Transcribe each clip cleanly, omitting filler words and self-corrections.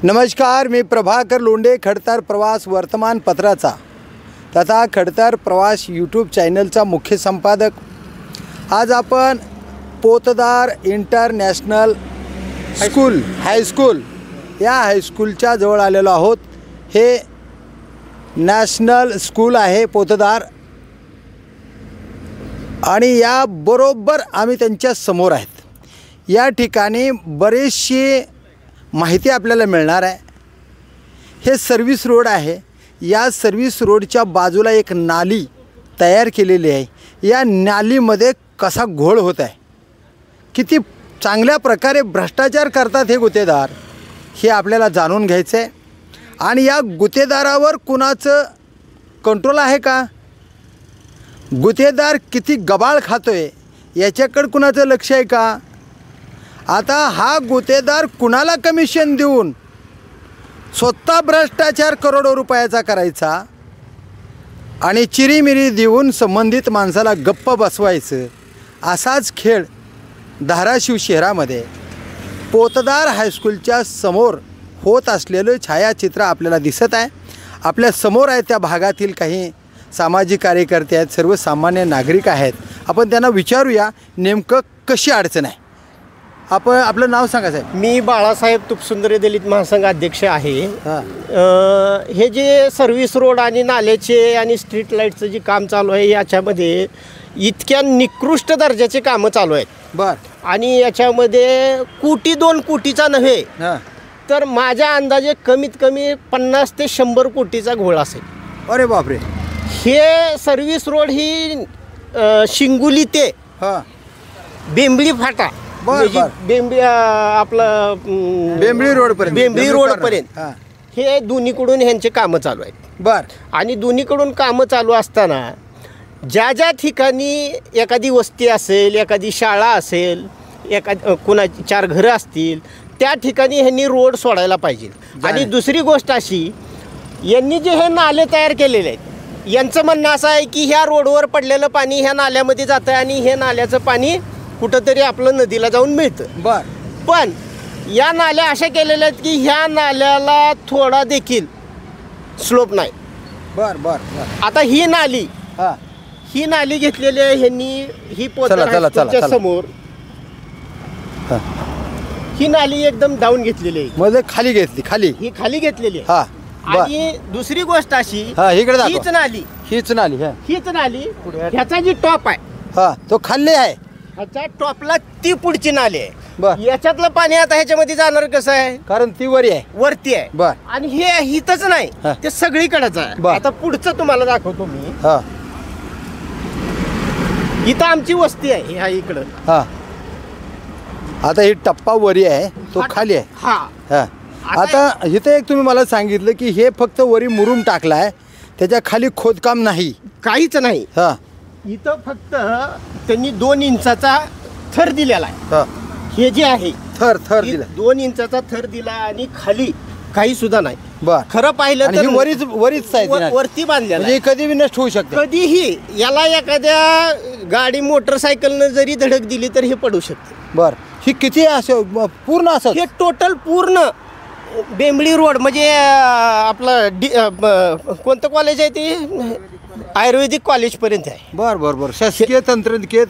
नमस्कार, मी प्रभाकर लोंढे, खडतर प्रवास वर्तमानपत्राचा तथा खडतर प्रवास यूट्यूब चॅनलचा मुख्य संपादक। आज आपण पोतदार इंटरनॅशनल हायस्कूल या हायस्कूलच्या जवळ आलेलो आहोत। हे नॅशनल स्कूल आहे पोतदार, आणि या बरोबर आम्ही त्यांच्या समोर आहेत। या ठिकाणी बरीचशी माहिती आपल्याला मिळणार आहे। हे सर्व्हिस रोड आहे। या सर्व्हिस रोडच्या बाजूला एक नाली तयार केलेली आहे। या नालीमध्ये कसा घोळ होत आहे, किती चांगल्या प्रकारे भ्रष्टाचार करतात हे गुत्तेदार, हे आपल्याला जाणून घ्यायचं आहे। आणि या गुत्तेदारावर कुणाचं कंट्रोल आहे का, गुत्तेदार किती गबाळ खातोय याच्याकडे कुणाचं लक्ष आहे का। आता हा गुत्तेदार कुणाला कमिशन देऊन स्वतः भ्रष्टाचार करोडो रुपयाचा करायचा आणि चिरीमिरी देऊन संबंधित माणसाला गप्प बसवायचं, असाच खेळ धाराशिव शहरामध्ये पोतदार हायस्कूलच्या समोर होत असलेलं छायाचित्र आपल्याला दिसत आहे। आपल्या समोर आहे त्या भागातील काही सामाजिक कार्यकर्ते आहेत, सर्वसामान्य नागरिक आहेत। आपण त्यांना विचारूया नेमकं कशी अडचण आहे। आपण आपलं नाव सांगा साहेब। मी बाळासाहेब तुपसुंदरी दलित महासंघ अध्यक्ष आहे। हे जे सर्व्हिस रोड आणि नाल्याचे आणि स्ट्रीट लाईटचं जे काम चालू आहे, याच्यामध्ये इतक्या निकृष्ट दर्जाचे कामं चालू आहेत। आणि याच्यामध्ये कोटी 2 कोटीचा नव्हे तर माझ्या अंदाजे कमीत कमी 50 ते 100 कोटीचा घोळ असेल। अरे बापरे। हे सर्व्हिस रोड ही शिंगुली ते बेंबळी फाटा, बेंबळी आपलं बेंबळी रोडपर्यंत हे दोन्हीकडून ह्यांचे कामं चालू आहेत। आणि दोन्हीकडून कामं चालू असताना ज्या ठिकाणी एखादी वस्ती असेल, एखादी शाळा असेल, कोणाची 4 घरं असतील, त्या ठिकाणी ह्यांनी रोड सोडायला पाहिजे। आणि दुसरी गोष्ट अशी, यांनी जे हे नाले तयार केलेले आहेत, यांचं म्हणणं असं आहे की ह्या रोडवर पडलेलं पाणी ह्या नाल्यामध्ये जातं आणि हे नाल्याचं पाणी कुठंतरी आपलं नदीला जाऊन मिळतं। पण या नाल्या अशा केलेल्या आहेत की ह्या नाल्याला थोडा देखील स्लोप नाही। आता ही नाली घेतलेली आहे ह्यांनी, ही पोतदार समोर ही नाली एकदम डाऊन घेतलेली आहे, मध्ये खाली घेतलेली आहे। आणि दुसरी गोष्ट अशी, हीच नाली ह्याचा जी टॉप आहे तो खाली आहे, ह्याच्या टॉपला ती पुढची नाली आहे। याच्यातलं पाणी आता ह्याच्यामध्ये जाणार कसं आहे, कारण ती वरती आहे। आणि हे हितच नाही, ते सगळीकडेच आहे। आता पुढचं तुम्हाला दाखवतो मी। इथं आमची वस्ती आहे, ह्या इकडं। आता ही टप्पा वरी आहे, तो खाली आहे। आता इथं एक तुम्ही मला सांगितलं की हे फक्त वरी मुरुम टाकलाय, त्याच्या खाली खोदकाम नाही, काहीच नाही। इथं फक्त त्यांनी 2 इंचाचा थर दिलेला आहे। हे जे आहे थर दिला, 2 इंचाचा थर दिला आणि खाली काही सुद्धा नाही। खरं पाहिलं तर वरीच वरती बांधलेला, म्हणजे कधी बी नष्ट होऊ शकते। कधीही याला एखाद्या गाडी मोटरसायकलनं जरी धडक दिली तर हे पडू शकते। ही किती असं पूर्ण असं, हे टोटल पूर्ण बेंबळी रोड म्हणजे आपलं कोणतं कॉलेज आहे ते, आयुर्वेदिक कॉलेज पर्यंत आहे। शासकीय तंत्रज्ञ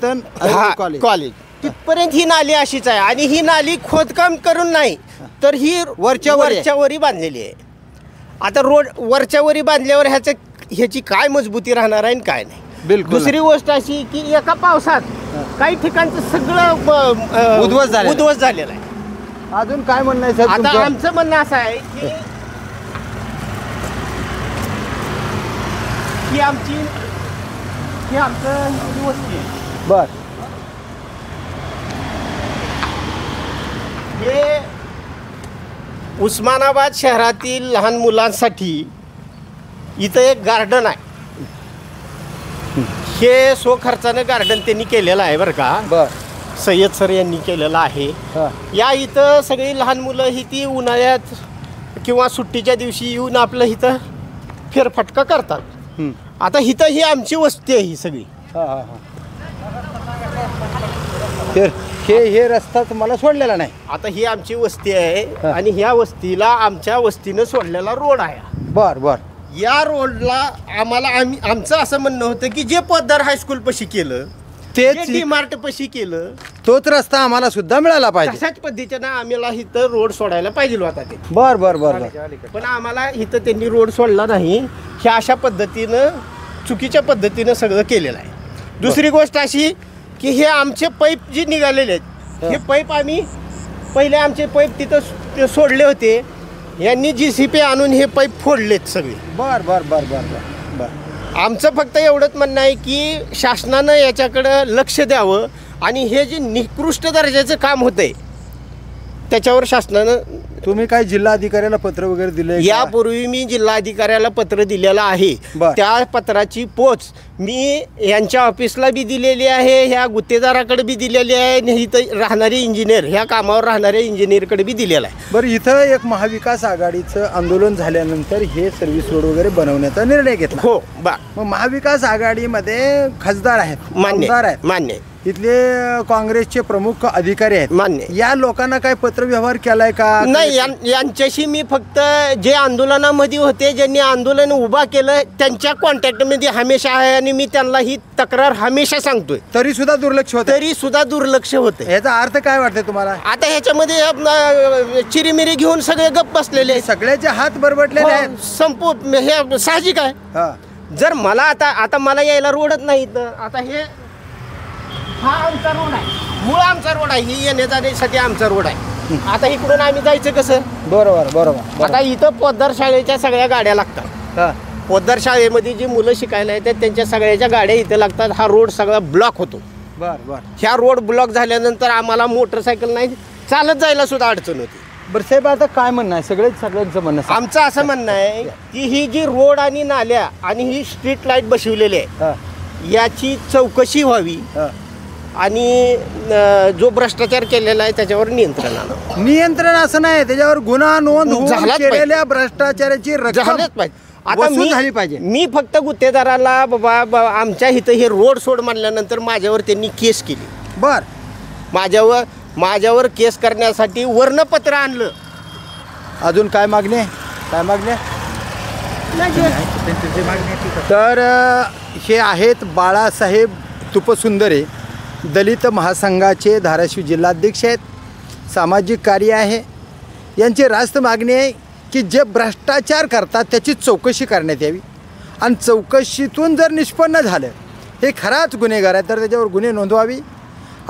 कॉलेज तिथपर्यंत ही नाली अशीच आहे। आणि ही नाली खोदकाम करून नाही तर ही वरच्या वरी बांधलेली आहे। आता रोड वरच्या वरी बांधल्यावर ह्याची काय मजबूती राहणार आहे काय नाही। दुसरी गोष्ट अशी की एका पावसात काही ठिकाणचं सगळं उद्ध्वस्त झालेलं आहे। अजून काय म्हणणं आहे साहेब? आता आमचं म्हणणं असं आहे की आमचं वस्ती आहे। हे उस्मानाबाद शहरातील लहान मुलांसाठी इथं एक गार्डन आहे। हे स्वखर्चानं गार्डन त्यांनी केलेलं आहे बरं का, सय्यद सर यांनी केलेलं आहे। या इथं सगळी लहान मुलं ही ती उन्हाळ्यात किंवा सुट्टीच्या दिवशी येऊन आपलं इथं फेरफटका करतात। आता इथं ही आमची वस्ती आहे ही सगळी। हे रस्ता तुम्हाला सोडलेला नाही. आता ही आमची वस्ती आहे आणि ह्या वस्तीला आमच्या वस्तीनं सोडलेला रोड आहे. बर बर. या रोडला आम्हाला आमचं असं म्हणणं होतं की जे पोद्दार हायस्कूल पशी केलं, तेच डीमार्ट पशी केलं, तोच रस्ता आम्हाला सुद्धा मिळाला पाहिजे. तशाच पद्धतीनं आम्हाला इथं रोड सोडायला पाहिजे होता ते. बर बर बर बर. पण आम्हाला इथं त्यांनी रोड सोडला नाही. हे अशा पद्धतीनं चुकीच्या पद्धतीनं सगळं केलेलं आहे. दुसरी गोष्ट अशी की हे आमचे पाईप जे निघालेले आहेत, हे पाईप आम्ही पहिले आमचे पाईप तिथं सोडले होते. यांनी JCP आणून हे पाईप फोडलेत सगळे. बर बर बर बर बर बर. आमचं फक्त एवढंच म्हणणं आहे की शासनानं याच्याकडं लक्ष द्यावं आणि हे जे निकृष्ट दर्जाचं काम होतंय त्याच्यावर शासनानं. तुम्ही काय जिल्हाधिकाऱ्याला पत्र वगैरे दिले? यापूर्वी मी जिल्हाधिकाऱ्याला पत्र दिलेलं आहे. त्या पत्राची पोच मी यांच्या ऑफिसला बी दिलेली आहे, ह्या गुत्तेदाराकडे बी दिलेली आहे, इथं राहणारे इंजिनियर, ह्या कामावर राहणाऱ्या इंजिनियरकडे बी दिलेला आहे. बरं, इथं एक महाविकास आघाडीचं आंदोलन झाल्यानंतर हे सर्व्हिस रोड वगैरे बनवण्याचा निर्णय घेतला. हो बा. मग महाविकास आघाडीमध्ये खासदार आहेत, मान्य आहेत, मान्य. इथले काँग्रेसचे प्रमुख अधिकारी आहेत, मान्य. या लोकांना काय पत्र व्यवहार केलाय का? नाही, यांच्याशी मी फक्त जे आंदोलनामध्ये होते, ज्यांनी आंदोलन उभा केलं त्यांच्या कॉन्टॅक्टमध्ये हमेशा आहे आणि मी त्यांना ही तक्रार हमेशा सांगतोय. तरी सुद्धा दुर्लक्ष होतं. तरी सुद्धा दुर्लक्ष होते. याचा अर्थ काय वाटतं तुम्हाला? आता ह्याच्यामध्ये चिरीमिरी घेऊन सगळे गप्प बसलेले, सगळ्याचे हात बरबटलेले आहेत. संपू हे साहजिक आहे. जर मला आता मला यायला रोडच नाही तर आता हे हा आमचा रोड आहे, मूळ आमचा रोड आहे, ही येण्या जाण्यासाठी आमचा रोड आहे. आता इकडून आम्ही जायचं कसं? बरोबर बरोबर. आता इथं पोद्दार शाळेच्या सगळ्या गाड्या लागतात. पोद्दार शाळेमध्ये जी मुलं शिकायला येतात त्यांच्या सगळ्याच्या गाड्या इथे लागतात. हा रोड सगळा ब्लॉक होतो. बर बर. ह्या रोड ब्लॉक झाल्यानंतर आम्हाला मोटरसायकल नाही, चालत जायला सुद्धा अडचण होती. बरं साहेब, आता काय म्हणणं आहे? सगळ्यांचं म्हणणं आमचं असं म्हणणं आहे की ही जी रोड आणि नाल्या आणि ही स्ट्रीट लाईट बसवलेली आहे याची चौकशी व्हावी आणि जो भ्रष्टाचार केलेला आहे त्याच्यावर नियंत्रण असं नाही, त्याच्यावर गुन्हा नोंद झालाच केलेल्या भ्रष्टाचाराची रक्कम आता झाली पाहिजे. मी फक्त गुत्तेदाराला बाबा आमच्या इथं हे रोड सोड मानल्यानंतर माझ्यावर त्यांनी केस केली. बर. माझ्यावर केस करण्यासाठी वर्णपत्र आणलं. अजून काय मागणे? तर हे आहेत बाळासाहेब तुपसुंदरे, दलित महासंघाचे धाराशिव जिल्हाध्यक्ष आहेत, सामाजिक कार्य आहे. यांची रास्त मागणी आहे की जे भ्रष्टाचार करतात त्याची चौकशी करण्यात यावी आणि चौकशीतून जर निष्पन्न झालं हे खराच गुन्हेगार आहे तर त्याच्यावर गुन्हे नोंदवावी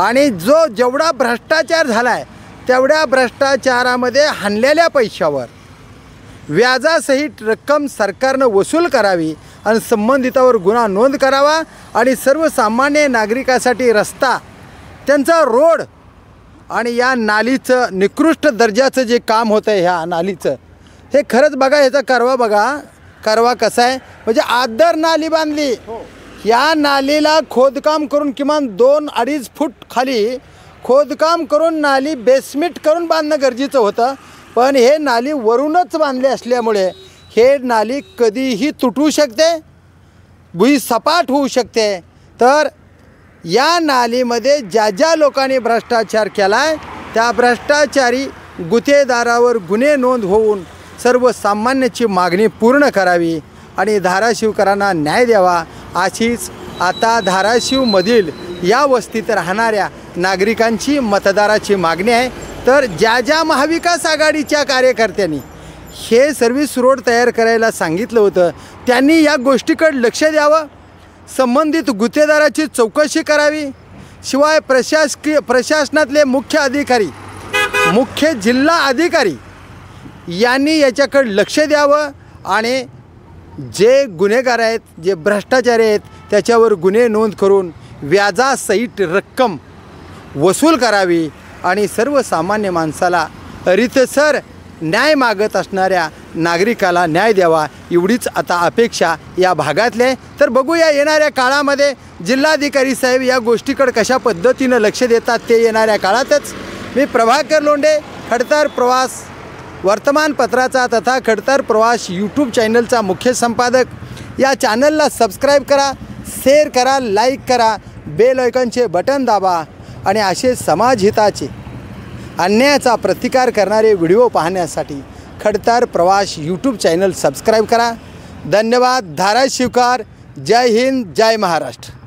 आणि जेवढा भ्रष्टाचार झाला आहे तेवढ्या भ्रष्टाचारामध्ये हाणलेल्या पैशावर व्याजासहित रक्कम सरकारनं वसूल करावी आणि संबंधितावर गुन्हा नोंद करावा आणि सर्वसामान्य नागरिकासाठी रस्ता, त्यांचा रोड आणि या नालीचं निकृष्ट दर्जाचं जे काम होतं आहे ह्या नालीचं, हे खरंच बघा, ह्याचा करवा कसा आहे. म्हणजे आदर नाली बांधली, या नालीला खोदकाम करून किमान 2-2.5 फूट खाली खोदकाम करून नाली बेसमेंट करून बांधणं गरजेचं होतं. पण हे नाली वरूनच बांधले असल्यामुळे हे नाली कधीही तुटू शकते, भुई सपाट होऊ शकते. तर या नालीमध्ये ज्या लोकांनी भ्रष्टाचार केला आहे त्या भ्रष्टाचारी गुत्तेदारावर गुन्हे नोंद होऊन सर्वसामान्याची मागणी पूर्ण करावी आणि धाराशिवकरांना न्याय द्यावा, अशीच आता धाराशिवमधील या वस्तीत राहणाऱ्या नागरिकांची मतदाराची मागणी आहे. तर ज्या महाविकास आघाडीच्या कार्यकर्त्यांनी हे सर्व्हिस रोड तयार करायला सांगितलं होतं त्यांनी या गोष्टीकडे लक्ष द्यावं, संबंधित गुत्तेदाराची चौकशी करावी. शिवाय प्रशासनातले मुख्य जिल्हा अधिकारी यांनी याच्याकडे लक्ष द्यावं आणि जे गुन्हेगार आहेत, जे भ्रष्टाचारी आहेत त्याच्यावर गुन्हे नोंद करून व्याजासहित रक्कम वसूल करावी आणि सर्वसामान्य माणसाला रीतसर न्याय मागत असणाऱ्या नागरिकाला न्याय द्यावा, एवढीच आता अपेक्षा या भागातले. तर बघूया येणाऱ्या काळामध्ये जिल्हाधिकारी साहेब या गोष्टीकडे कशा पद्धतीनं लक्ष देतात ते येणाऱ्या काळातच. मी प्रभाकर लोंढे, खडतर प्रवास वर्तमानपत्राचा तथा खडतर प्रवास यूट्यूब चॅनलचा मुख्य संपादक. या चॅनलला सबस्क्राईब करा, शेअर करा, लाईक करा, बेल आयकॉनचे बटन दाबा आणि असे समाजहिताचे अन्यायाचा प्रतिकार करणारे व्हिडिओ पाहण्यासाठी खडतर प्रवास यूट्यूब चॅनल सबस्क्राईब करा. धन्यवाद. धाराशिवकर. जय हिंद, जय महाराष्ट्र.